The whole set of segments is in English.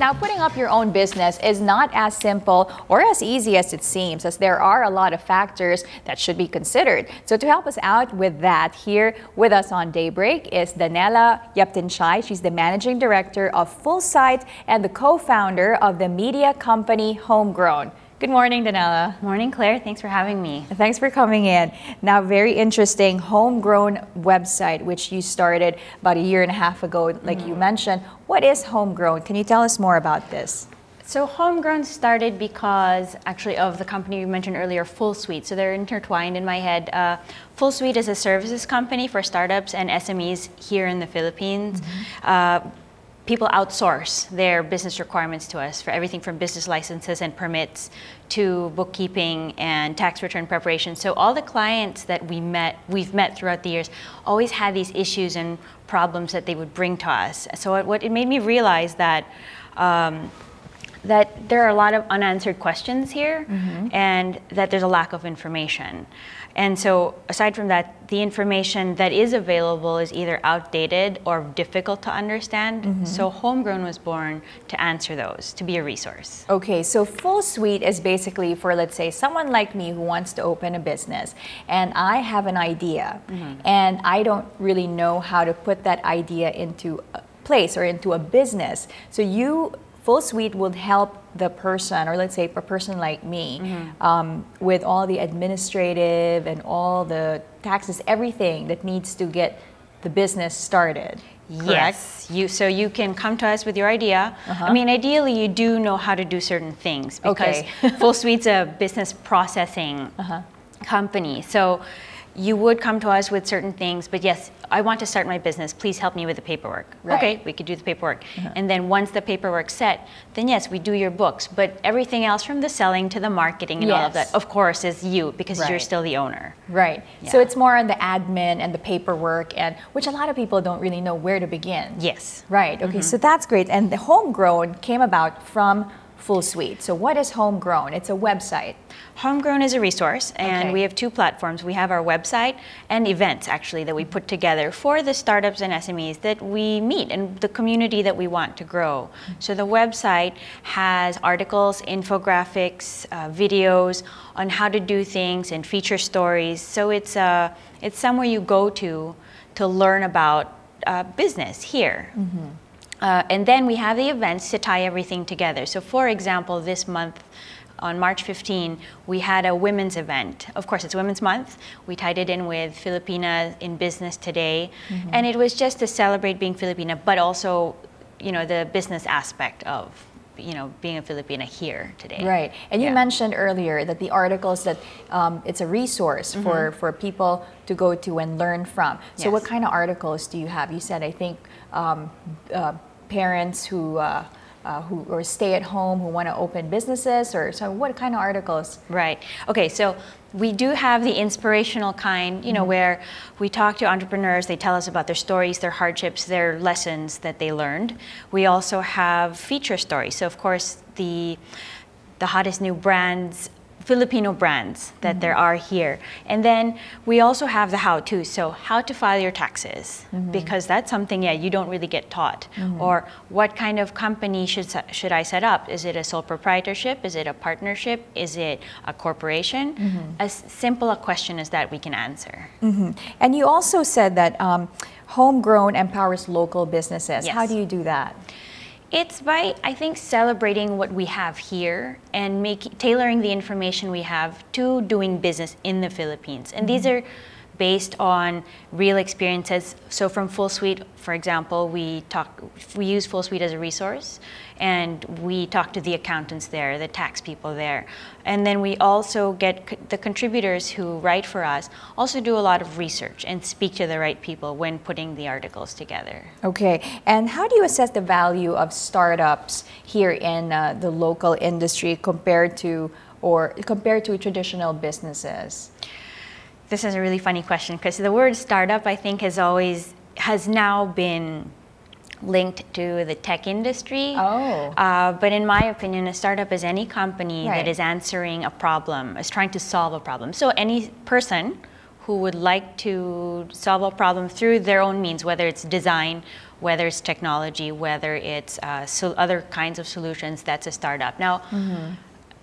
Now, putting up your own business is not as simple or as easy as it seems, as there are a lot of factors that should be considered. So to help us out with that, here with us on Daybreak is Danella Yaptinchay. She's the Managing Director of Full Sight and the co-founder of the media company Homegrown. Good morning, Danella. Morning, Claire. Thanks for having me. Thanks for coming in. Now, very interesting Homegrown website, which you started about a year and a half ago, like you mentioned. What is Homegrown? Can you tell us more about this? So Homegrown started because actually of the company you mentioned earlier, Full Suite. So they're intertwined in my head. Full Suite is a services company for startups and SMEs here in the Philippines. People outsource their business requirements to us for everything from business licenses and permits to bookkeeping and tax return preparation. So all the clients that we've met throughout the years always had these issues and problems that they would bring to us. So it made me realize that that there are a lot of unanswered questions here and that there's a lack of information. And so aside from that, the information that is available is either outdated or difficult to understand. So Homegrown was born to answer those, to be a resource. Okay, so Full Suite is basically for, let's say, someone like me who wants to open a business and I have an idea and I don't really know how to put that idea into a place or into a business. So Full Suite would help the person, or let's say a person like me, with all the administrative and all the taxes, everything that needs to get the business started. Correct? Yes, so you can come to us with your idea. I mean, ideally you do know how to do certain things because Full Suite's a business processing company. So you would come to us with certain things, but yes, I want to start my business. Please help me with the paperwork. Right. Okay, we could do the paperwork. And then once the paperwork's set, then yes, we do your books. But everything else from the selling to the marketing and all of that, of course, is you because you're still the owner. Right. Yeah. So it's more on the admin and the paperwork, and which a lot of people don't really know where to begin. Yes. Right. Okay, so that's great. And the Homegrown came about from Full Suite. So what is Homegrown? It's a website. Homegrown is a resource, and we have two platforms. We have our website and events, actually, that we put together for the startups and SMEs that we meet and the community that we want to grow. So the website has articles, infographics, videos on how to do things and feature stories. So it's somewhere you go to learn about business here. And then we have the events to tie everything together. So for example, this month, on March 15, we had a women's event. Of course, it's Women's Month. We tied it in with Filipina in Business Today. And it was just to celebrate being Filipina, but also, you know, the business aspect of, you know, being a Filipina here today. Right. And you mentioned earlier that the articles that it's a resource for people to go to and learn from. So what kind of articles do you have? You said, I think, parents who or stay at home who want to open businesses, or so what kind of articles? Right. Okay, so we do have the inspirational kind, you know, where we talk to entrepreneurs, they tell us about their stories, their hardships, their lessons that they learned. We also have feature stories. So of course the hottest new brands, Filipino brands that there are here. And then we also have the how-to, so how to file your taxes, because that's something, you don't really get taught. Or what kind of company should I set up? Is it a sole proprietorship? Is it a partnership? Is it a corporation? As simple a question as that we can answer. And you also said that Homegrown empowers local businesses. How do you do that? It's by, I think, celebrating what we have here and tailoring the information we have to doing business in the Philippines. And these are based on real experiences. So from Full Suite, for example, we use Full Suite as a resource, and we talk to the accountants there, the tax people there. And then we also get the contributors who write for us also do a lot of research and speak to the right people when putting the articles together. Okay, and how do you assess the value of startups here in the local industry compared to traditional businesses? This is a really funny question because the word startup, I think, has now been linked to the tech industry. But in my opinion, a startup is any company that is answering a problem, is trying to solve a problem. So any person who would like to solve a problem through their own means, whether it's design whether it's technology, whether it's other kinds of solutions, that's a startup. Now,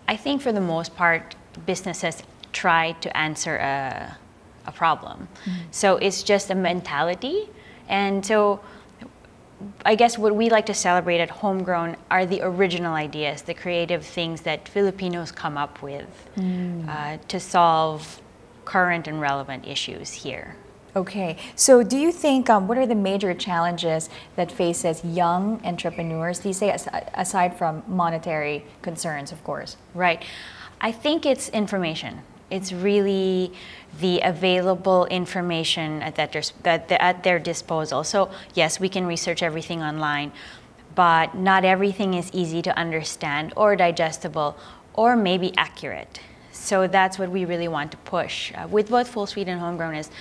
I think for the most part, businesses try to answer a problem. So it's just a mentality. And so I guess what we like to celebrate at Homegrown are the original ideas, the creative things that Filipinos come up with to solve current and relevant issues here. Okay, so do you think, what are the major challenges that faces young entrepreneurs these days, aside from monetary concerns, of course? Right. I think it's information. It's really the available information at their disposal. So yes, we can research everything online, but not everything is easy to understand or digestible or maybe accurate. So that's what we really want to push with both Full Suite and Homegrown is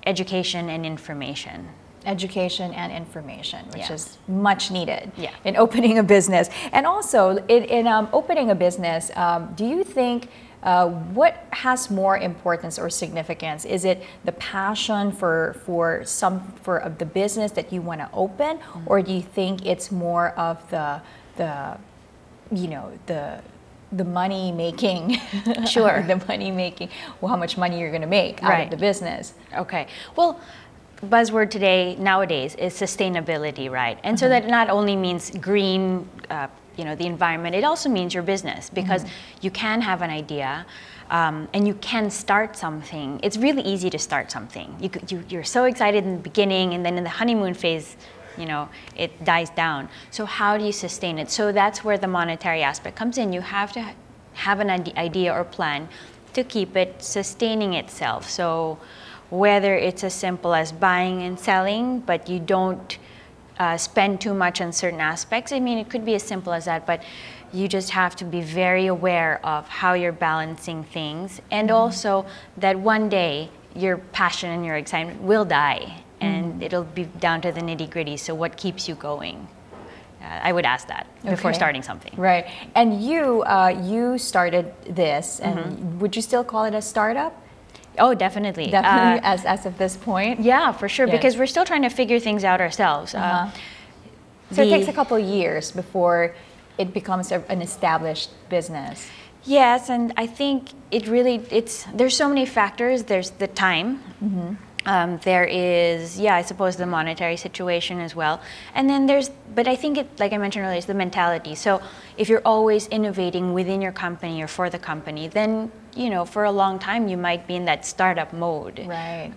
education and information. Education and information, which is much needed Yeah. in opening a business. And also, in opening a business, do you think what has more importance or significance? Is it the passion for the business that you want to open, or do you think it's more of the money making? Sure. The money making. Well, how much money you're going to make out of the business? Okay. Well, buzzword nowadays is sustainability, right? And so that not only means green, the environment, it also means your business, because you can have an idea and you can start something. It's really easy to start something. You're so excited in the beginning, and then in the honeymoon phase, it dies down. So how do you sustain it? So that's where the monetary aspect comes in. You have to have an idea or plan to keep it sustaining itself. So whether it's as simple as buying and selling, but you don't spend too much on certain aspects. I mean, it could be as simple as that, but you just have to be very aware of how you're balancing things, and also that one day your passion and your excitement will die, and it'll be down to the nitty-gritty. So what keeps you going? I would ask that before starting something. Right. And you started this, and would you still call it a startup? Oh, definitely. Definitely, as of this point? Yeah, for sure, because we're still trying to figure things out ourselves. So it takes a couple years before it becomes an established business. Yes, and I think there's so many factors. There's the time. There is, I suppose, the monetary situation as well. And then but I think like I mentioned earlier, it's the mentality. So if you're always innovating within your company or for the company, then, for a long time, you might be in that startup mode. Right.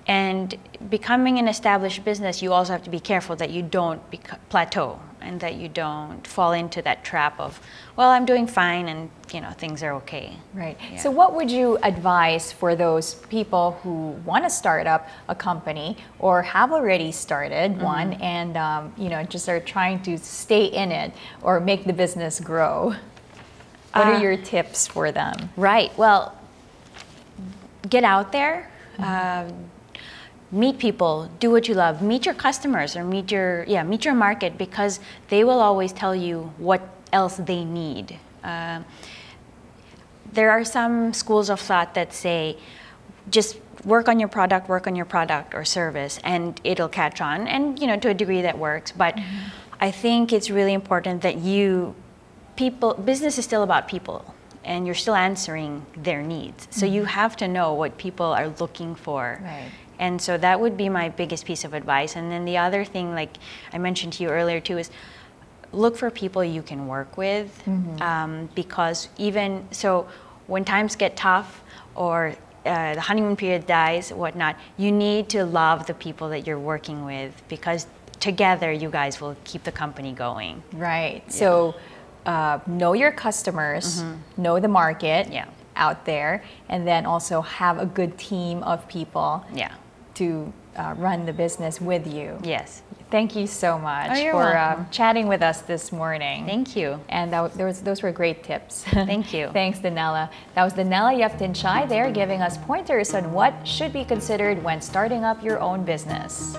And becoming an established business, you also have to be careful that you don't plateau, and that you don't fall into that trap of, well, I'm doing fine and things are okay. Right. Yeah. So what would you advise for those people who want to start up a company or have already started one and just are trying to stay in it or make the business grow? What are your tips for them? Right. Well, get out there. Meet people, do what you love, meet your customers, or meet your market, because they will always tell you what else they need. There are some schools of thought that say, just work on your product or service, and it'll catch on. And to a degree that works. But I think it's really important that business is still about people, and you're still answering their needs. So you have to know what people are looking for. Right. And so that would be my biggest piece of advice. And then the other thing, like I mentioned to you earlier too, is look for people you can work with, because even so, when times get tough or the honeymoon period dies, whatnot, you need to love the people that you're working with, because together you guys will keep the company going. Right. Yeah. So know your customers, know the market out there, and then also have a good team of people to run the business with you. Yes. Thank you so much for chatting with us this morning. Thank you. And those were great tips. Thank you. Thanks, Danella. That was Danella Yaptinchay there, giving us pointers on what should be considered when starting up your own business.